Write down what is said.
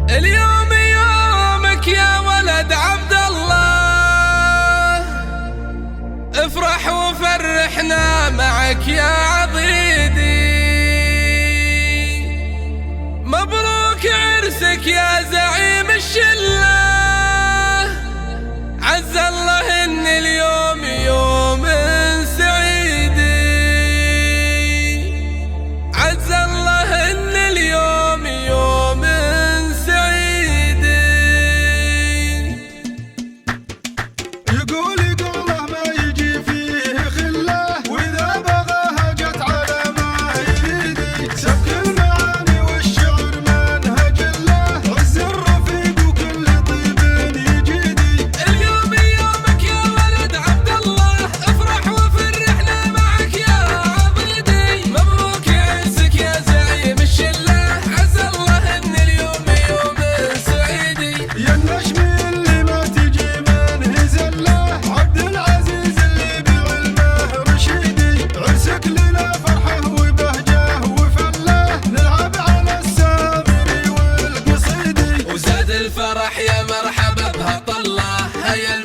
اليوم يومك يا ولد عبد الله، افرح وفرحنا معك يا عضيدي. مبروك عرسك يا زعيم الشلة، عز الله ان اليوم يوم سعيدي. عز الله ان اليوم يوم سعيدي. يقول قوله ما يجي فيه خله، واذا بغاها جت على ما يريدي. سبك المعاني والشعر منهج له، عز الرفيق وكل طيب يجيدي. اليوم يومك يا ولد عبد الله، افرح وفرحنا معك يا عضيدي. مبروك عرسك يا زعيم الشله، عز الله ان اليوم يوم سعيدي. يا النجم اللي ما تجي منه زله، عبد العزيز اللي بعلمه رشيدي. عرسك لنا فرحه وبهجه وفله، نلعب على السامري والقصيدي. وزاد الفرح يا مرحبا بها طله، هيا